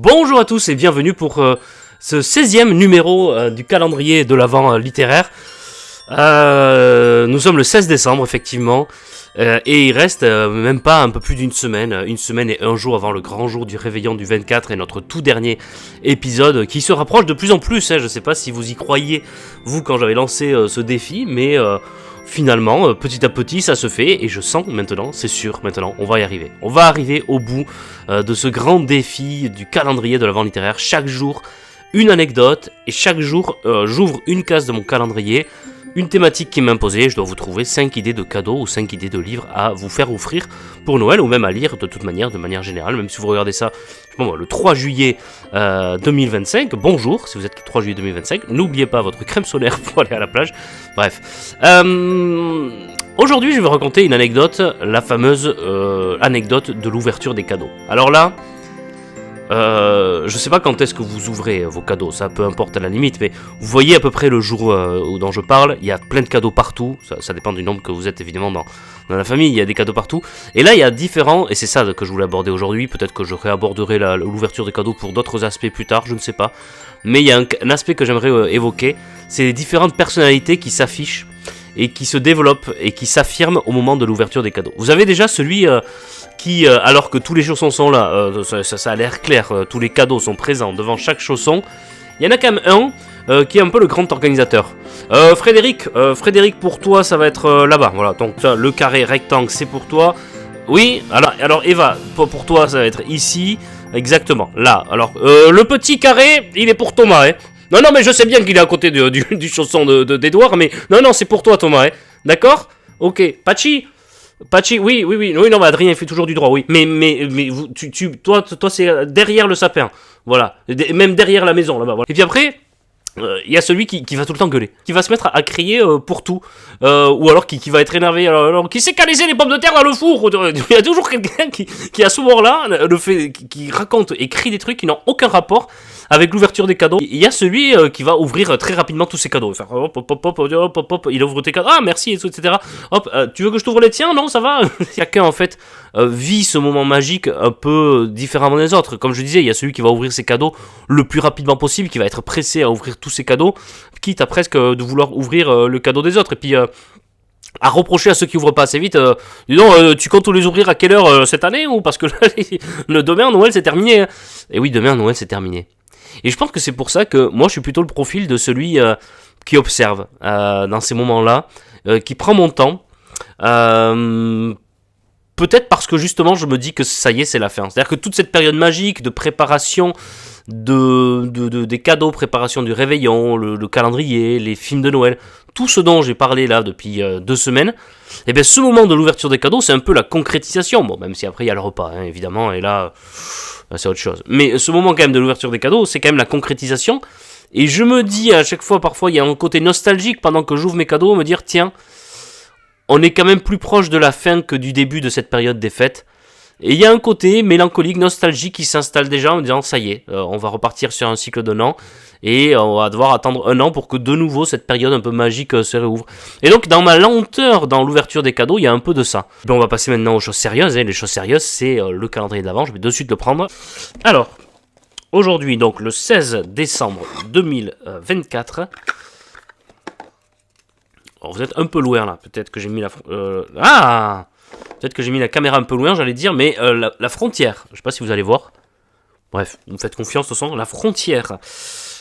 Bonjour à tous et bienvenue pour ce 16e numéro du calendrier de l'Avent littéraire. Nous sommes le 16 décembre effectivement et il reste même pas un peu plus d'une semaine et un jour avant le grand jour du réveillon du 24 et notre tout dernier épisode qui se rapproche de plus en plus. Je sais pas si vous y croyiez vous quand j'avais lancé ce défi, mais finalement, petit à petit, ça se fait, et je sens maintenant, c'est sûr, maintenant, on va y arriver. On va arriver au bout de ce grand défi du calendrier de l'Avent littéraire. Chaque jour, une anecdote, et chaque jour, j'ouvre une case de mon calendrier, une thématique qui m'est imposée. Je dois vous trouver 5 idées de cadeaux ou 5 idées de livres à vous faire offrir pour Noël, ou même à lire de toute manière, de manière générale, même si vous regardez ça le 3 juillet 2025, bonjour, si vous êtes le 3 juillet 2025, n'oubliez pas votre crème solaire pour aller à la plage. Bref, aujourd'hui je vais raconter une anecdote, la fameuse anecdote de l'ouverture des cadeaux. Alors là, je sais pas quand est-ce que vous ouvrez vos cadeaux, ça peu importe à la limite, mais vous voyez à peu près le jour dont je parle, il y a plein de cadeaux partout, ça dépend du nombre que vous êtes évidemment dans la famille, il y a des cadeaux partout, et là il y a différents, et c'est ça que je voulais aborder aujourd'hui, peut-être que je réaborderai l'ouverture des cadeaux pour d'autres aspects plus tard, je ne sais pas, mais il y a un aspect que j'aimerais évoquer, c'est les différentes personnalités qui s'affichent, et qui se développent, et qui s'affirment au moment de l'ouverture des cadeaux. Vous avez déjà celui qui, alors que tous les chaussons sont là, ça a l'air clair, tous les cadeaux sont présents devant chaque chausson, il y en a quand même un qui est un peu le grand organisateur. Frédéric, pour toi, ça va être là-bas, voilà, donc ça, le carré rectangle, c'est pour toi. Oui, alors Eva, pour toi, ça va être ici, exactement, là. Alors, le petit carré, il est pour Thomas, hein. Non, mais je sais bien qu'il est à côté du chausson d'Edouard, mais non, c'est pour toi, Thomas, hein. D'accord ? Ok, Pachi, oui, non, mais Adrien, il fait toujours du droit, oui. Mais toi, c'est derrière le sapin, voilà. Même derrière la maison, là-bas, voilà. Et puis après, il y a celui qui va tout le temps gueuler, qui va se mettre à crier pour tout, ou alors qui va être énervé, alors qui sait qu'à laisser les pommes de terre dans le four. Il y a toujours quelqu'un qui à ce moment-là, qui raconte et crie des trucs qui n'ont aucun rapport avec l'ouverture des cadeaux. Il y a celui qui va ouvrir très rapidement tous ses cadeaux, faire hop, il ouvre tes cadeaux, ah merci, etc. Hop, tu veux que je t'ouvre les tiens? Non, ça va. Chacun en fait vit ce moment magique un peu différemment des autres. Comme je disais, il y a celui qui va ouvrir ses cadeaux le plus rapidement possible, qui va être pressé à ouvrir tous ses cadeaux, quitte à presque de vouloir ouvrir le cadeau des autres. Et puis à reprocher à ceux qui ouvrent pas assez vite, dis donc, tu comptes tous les ouvrir à quelle heure cette année, ou parce que là, demain Noël c'est terminé, hein. Et oui, demain Noël c'est terminé. Et je pense que c'est pour ça que moi je suis plutôt le profil de celui qui observe dans ces moments-là, qui prend mon temps, peut-être parce que justement je me dis que ça y est, c'est la fin. C'est-à-dire que toute cette période magique de préparation des cadeaux, préparation du réveillon, le calendrier, les films de Noël, tout ce dont j'ai parlé là depuis 2 semaines, et bien ce moment de l'ouverture des cadeaux, c'est un peu la concrétisation. Bon, même si après il y a le repas, hein, évidemment, et là c'est autre chose. Mais ce moment quand même de l'ouverture des cadeaux, c'est quand même la concrétisation. Et je me dis à chaque fois, parfois il y a un côté nostalgique pendant que j'ouvre mes cadeaux, me dire tiens, on est quand même plus proche de la fin que du début de cette période des fêtes. Et il y a un côté mélancolique, nostalgique qui s'installe déjà en me disant ça y est, on va repartir sur un cycle d'un an et on va devoir attendre 1 an pour que de nouveau cette période un peu magique se réouvre. Et donc dans ma lenteur dans l'ouverture des cadeaux, il y a un peu de ça. Bon, on va passer maintenant aux choses sérieuses. Les choses sérieuses, c'est le calendrier de l'Avent. Je vais de suite le prendre. Alors, aujourd'hui, donc le 16 décembre 2024. Alors, vous êtes un peu loin là. Peut-être que j'ai mis Peut-être que j'ai mis la caméra un peu loin, j'allais dire, mais la frontière, je sais pas si vous allez voir. Bref, vous me faites confiance, de toute façon, la frontière.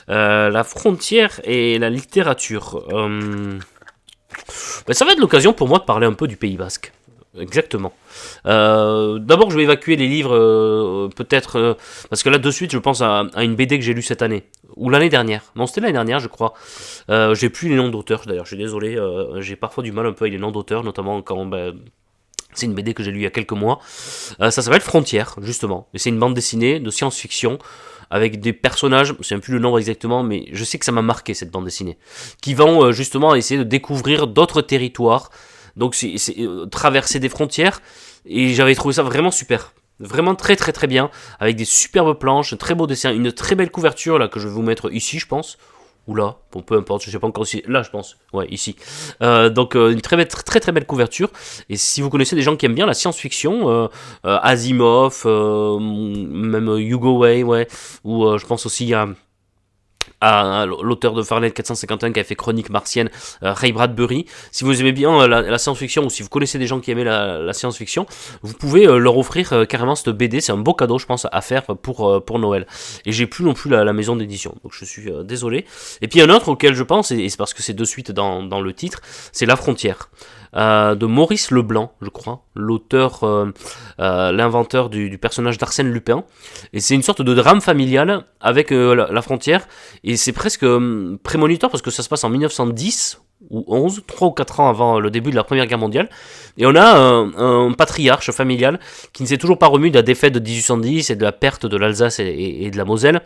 La frontière et la littérature. Ça va être l'occasion pour moi de parler un peu du Pays Basque. Exactement. D'abord, je vais évacuer les livres, peut-être, parce que là, de suite, je pense à une BD que j'ai lue cette année, ou l'année dernière. Non, c'était l'année dernière, je crois. J'ai plus les noms d'auteurs, d'ailleurs, je suis désolé, j'ai parfois du mal un peu avec les noms d'auteurs, notamment quand... c'est une BD que j'ai lue il y a quelques mois. Ça s'appelle Frontières, justement. Et c'est une bande dessinée de science-fiction avec des personnages, je ne sais plus le nom exactement, mais je sais que ça m'a marqué cette bande dessinée, qui vont justement essayer de découvrir d'autres territoires. Donc c'est traverser des frontières. Et j'avais trouvé ça vraiment super. Vraiment très très très bien. Avec des superbes planches, un très beau dessin, une très belle couverture là que je vais vous mettre ici, je pense. ou là, bon, peu importe, je sais pas encore si... Là, je pense, ouais, ici. Donc, une très belle couverture. Et si vous connaissez des gens qui aiment bien la science-fiction, Asimov, même Hugo Way, ouais, ou je pense aussi à l'auteur de Fahrenheit 451 qui a fait Chronique martienne, Ray Bradbury. Si vous aimez bien la science-fiction, ou si vous connaissez des gens qui aimaient la science-fiction, vous pouvez leur offrir carrément cette BD. C'est un beau cadeau, je pense, à faire pour Noël. Et j'ai plus non plus la maison d'édition, donc je suis désolé. Et puis un autre auquel je pense, et c'est parce que c'est de suite dans le titre, c'est La Frontière. De Maurice Leblanc, je crois, l'auteur, l'inventeur du personnage d'Arsène Lupin. Et c'est une sorte de drame familial avec la frontière. Et c'est presque prémonitoire parce que ça se passe en 1910 ou 11, 3 ou 4 ans avant le début de la Première Guerre mondiale. Et on a un patriarche familial qui ne s'est toujours pas remis de la défaite de 1810 et de la perte de l'Alsace et de la Moselle.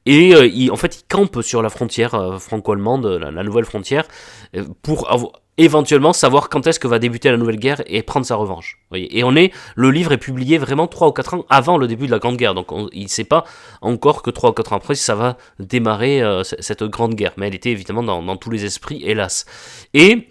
Et il campe sur la frontière franco-allemande, la nouvelle frontière, pour éventuellement savoir quand est-ce que va débuter la nouvelle guerre et prendre sa revanche. Voyez. Et le livre est publié vraiment 3 ou 4 ans avant le début de la Grande Guerre, donc il ne sait pas encore que 3 ou 4 ans après ça va démarrer cette Grande Guerre, mais elle était évidemment dans tous les esprits, hélas. Et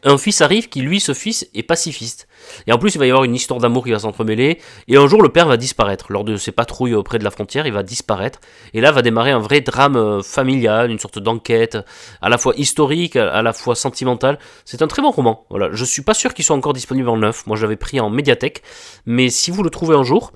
un fils arrive qui, lui, ce fils, est pacifiste. Et en plus, il va y avoir une histoire d'amour qui va s'entremêler. Et un jour, le père va disparaître. Lors de ses patrouilles auprès de la frontière, il va disparaître. Et là, va démarrer un vrai drame familial, une sorte d'enquête, à la fois historique, à la fois sentimentale. C'est un très bon roman. Voilà. Je suis pas sûr qu'il soit encore disponible en neuf. Moi, je l'avais pris en médiathèque. Mais si vous le trouvez un jour,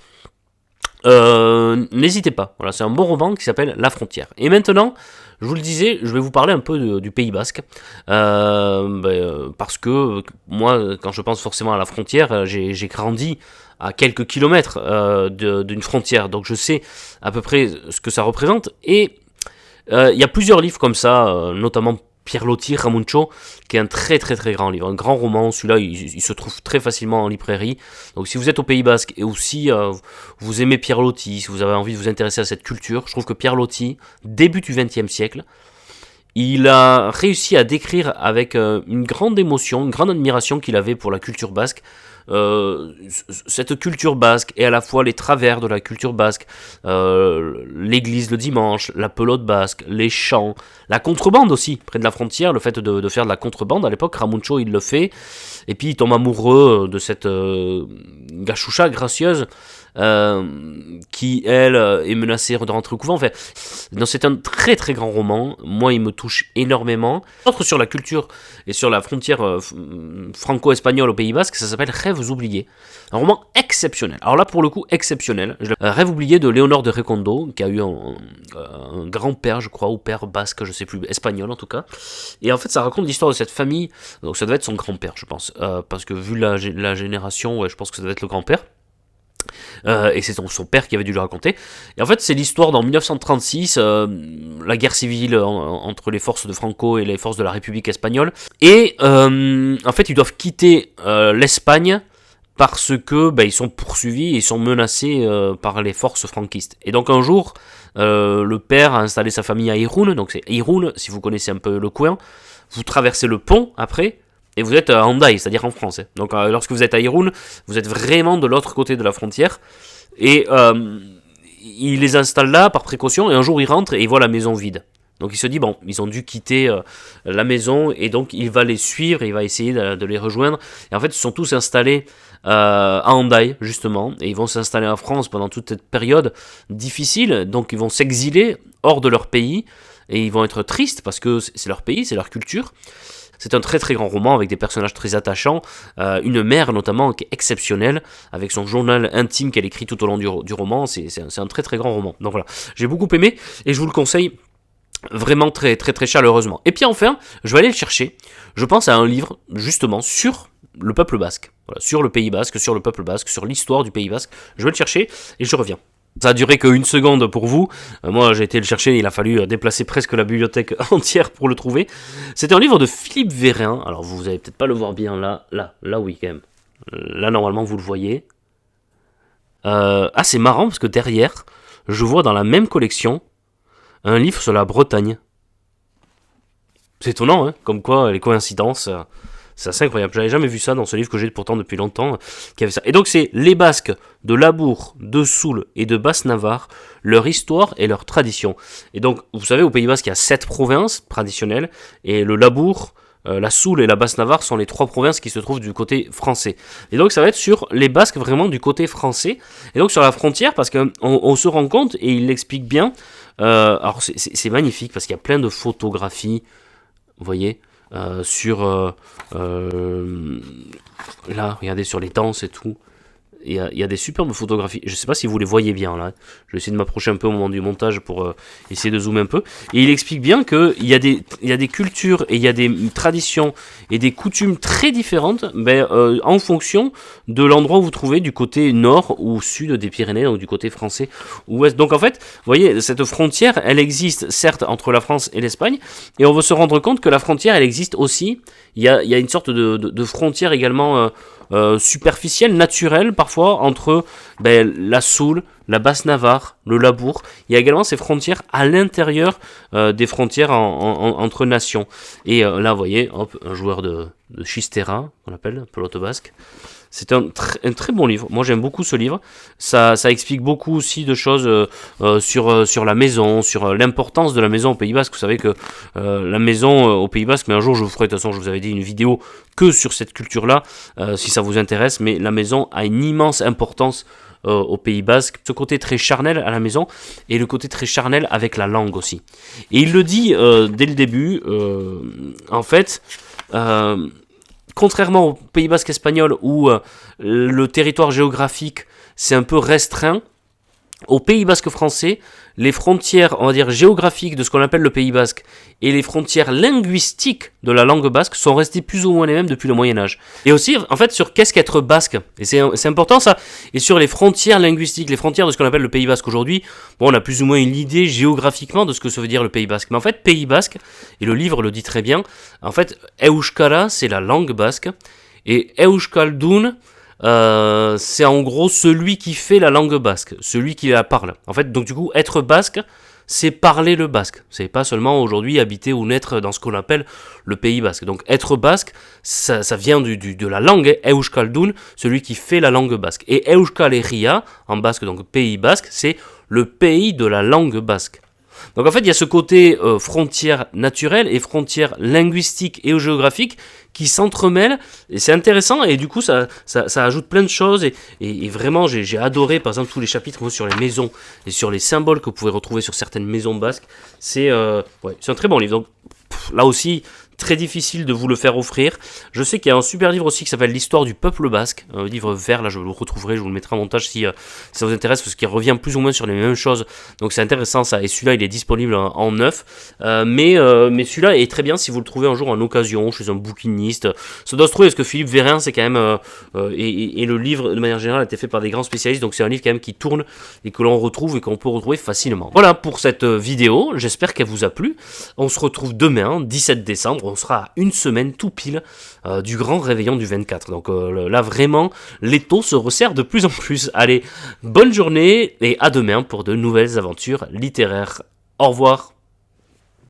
n'hésitez pas. Voilà, c'est un bon roman qui s'appelle La Frontière. Et maintenant, je vous le disais, je vais vous parler un peu du Pays Basque, parce que moi, quand je pense forcément à la frontière, j'ai grandi à quelques kilomètres d'une frontière, donc je sais à peu près ce que ça représente. Et il y a plusieurs livres comme ça, notamment Pierre Loti, Ramuncho, qui est un très grand livre, un grand roman. Celui-là, il se trouve très facilement en librairie. Donc si vous êtes au Pays Basque et aussi vous aimez Pierre Loti, si vous avez envie de vous intéresser à cette culture, je trouve que Pierre Loti, début du XXe siècle, il a réussi à décrire avec une grande émotion, une grande admiration qu'il avait pour la culture basque, cette culture basque et à la fois les travers de la culture basque, l'église le dimanche, la pelote basque, les chants, la contrebande aussi, près de la frontière, le fait de faire de la contrebande. À l'époque, Ramuncho, il le fait, et puis il tombe amoureux de cette gachoucha gracieuse, qui, elle, est menacée de rentrer au couvent. Enfin, c'est un très grand roman. Moi, il me touche énormément. Autre sur la culture et sur la frontière franco-espagnole au Pays Basque, ça s'appelle Rêves oubliés. Un roman exceptionnel. Alors là, pour le coup, exceptionnel. Rêves oubliés de Léonor de Recondo, qui a eu un grand-père, je crois, ou père basque, je sais plus, espagnol en tout cas. Et en fait, ça raconte l'histoire de cette famille. Donc ça doit être son grand-père, je pense. Parce que vu la génération, ouais, je pense que ça doit être le grand-père. Et c'est son père qui avait dû le raconter. Et en fait, c'est l'histoire dans 1936, la guerre civile entre les forces de Franco et les forces de la République espagnole. Et en fait, ils doivent quitter l'Espagne parce que ils sont poursuivis et ils sont menacés par les forces franquistes. Et donc un jour, le père a installé sa famille à Irún. Donc c'est Irún, si vous connaissez un peu le coin. Vous traversez le pont après. Et vous êtes à Hendaye, c'est-à-dire en France. Donc lorsque vous êtes à Irún, vous êtes vraiment de l'autre côté de la frontière. Et il les installe là par précaution, et un jour il rentre et il voit la maison vide. Donc il se dit, bon, ils ont dû quitter la maison, et donc il va les suivre, et il va essayer de les rejoindre. Et en fait, ils sont tous installés à Hendaye, justement, et ils vont s'installer en France pendant toute cette période difficile. Donc ils vont s'exiler hors de leur pays, et ils vont être tristes parce que c'est leur pays, c'est leur culture. C'est un très grand roman avec des personnages très attachants, une mère notamment qui est exceptionnelle, avec son journal intime qu'elle écrit tout au long du roman. C'est un très grand roman. Donc voilà, j'ai beaucoup aimé et je vous le conseille vraiment très chaleureusement. Et puis enfin, je vais aller le chercher. Je pense à un livre justement sur le peuple basque, voilà, sur le Pays Basque, sur le peuple basque, sur l'histoire du Pays Basque. Je vais le chercher et je reviens. Ça a duré qu'une seconde pour vous. Moi, j'ai été le chercher, il a fallu déplacer presque la bibliothèque entière pour le trouver. C'était un livre de Philippe Vérin. Alors, vous allez peut-être pas le voir bien là, oui, quand même. Là, normalement, vous le voyez. C'est marrant, parce que derrière, je vois dans la même collection un livre sur la Bretagne. C'est étonnant, hein, comme quoi les coïncidences, C'est assez incroyable. J'avais jamais vu ça dans ce livre que j'ai pourtant depuis longtemps, qui avait ça. Et donc c'est les Basques de Labour, de Soule et de Basse-Navarre, leur histoire et leur tradition. Et donc, vous savez, au Pays Basque, il y a 7 provinces traditionnelles, et le Labour, la Soule et la Basse-Navarre sont les 3 provinces qui se trouvent du côté français. Et donc ça va être sur les Basques vraiment du côté français, et donc sur la frontière, parce qu'on se rend compte, et il l'explique bien, alors c'est magnifique, parce qu'il y a plein de photographies, vous voyez, sur... là, regardez, sur les danses et tout. Il y a des superbes photographies. Je ne sais pas si vous les voyez bien là. Je vais essayer de m'approcher un peu au moment du montage pour essayer de zoomer un peu. Et il explique bien qu'il y a des cultures et il y a des traditions et des coutumes très différentes en fonction de l'endroit où vous vous trouvez, du côté nord ou sud des Pyrénées, donc du côté français ou ouest. Donc en fait, vous voyez, cette frontière, elle existe certes entre la France et l'Espagne, et on va se rendre compte que la frontière, elle existe aussi. Il y a une sorte de frontière également superficielle, naturelle parfois, entre la Soule, la Basse-Navarre, le Labour. Il y a également ces frontières à l'intérieur des frontières entre nations. Et là, vous voyez, hop, un joueur de Chistera, qu'on appelle, pelote basque. C'est un très bon livre. Moi, j'aime beaucoup ce livre. Ça explique beaucoup aussi de choses sur la maison, sur l'importance de la maison au Pays Basque. Vous savez que la maison au Pays Basque, mais un jour je vous ferai, de toute façon, je vous avais dit une vidéo que sur cette culture-là, si ça vous intéresse, mais la maison a une immense importance au Pays Basque. Ce côté très charnel à la maison, et le côté très charnel avec la langue aussi. Et il le dit dès le début, en fait... contrairement au Pays Basque espagnol où le territoire géographique c'est un peu restreint, au Pays Basque français, les frontières, on va dire, géographiques de ce qu'on appelle le Pays Basque et les frontières linguistiques de la langue basque sont restées plus ou moins les mêmes depuis le Moyen-Âge. Et aussi, en fait, sur qu'est-ce qu'être basque. Et c'est important ça. Et sur les frontières linguistiques, les frontières de ce qu'on appelle le Pays Basque aujourd'hui, bon, on a plus ou moins une idée géographiquement de ce que ça veut dire le Pays Basque. Mais en fait, Pays Basque, et le livre le dit très bien, en fait, Euskara, c'est la langue basque, et Euskaldun, c'est en gros celui qui fait la langue basque, celui qui la parle. En fait, donc du coup, être basque, c'est parler le basque. C'est pas seulement aujourd'hui habiter ou naître dans ce qu'on appelle le Pays Basque. Donc être basque, ça vient de la langue, Euskaldun, celui qui fait la langue basque. Et Euskal Herria, en basque, donc Pays Basque, c'est le pays de la langue basque. Donc en fait, il y a ce côté frontière naturelle et frontière linguistique et géographique qui s'entremêlent, et c'est intéressant, et du coup ça ajoute plein de choses, et vraiment j'ai adoré par exemple tous les chapitres sur les maisons et sur les symboles que vous pouvez retrouver sur certaines maisons basques. C'est un très bon livre. Donc là aussi, très difficile de vous le faire offrir. Je sais qu'il y a un super livre aussi qui s'appelle l'histoire du peuple basque, un livre vert, là je le retrouverai, je vous le mettrai en montage si ça vous intéresse, parce qu'il revient plus ou moins sur les mêmes choses, donc c'est intéressant ça, et celui-là il est disponible en neuf, mais celui-là est très bien si vous le trouvez un jour en occasion, chez un bouquiniste, ça doit se trouver, parce que Philippe Vérin c'est quand même, et le livre de manière générale a été fait par des grands spécialistes, donc c'est un livre quand même qui tourne, et que l'on retrouve, et qu'on peut retrouver facilement. Voilà pour cette vidéo, j'espère qu'elle vous a plu, on se retrouve demain, 17 décembre, on sera à une semaine tout pile du grand réveillon du 24. Donc là vraiment, l'étau se resserre de plus en plus. Allez, bonne journée et à demain pour de nouvelles aventures littéraires. Au revoir.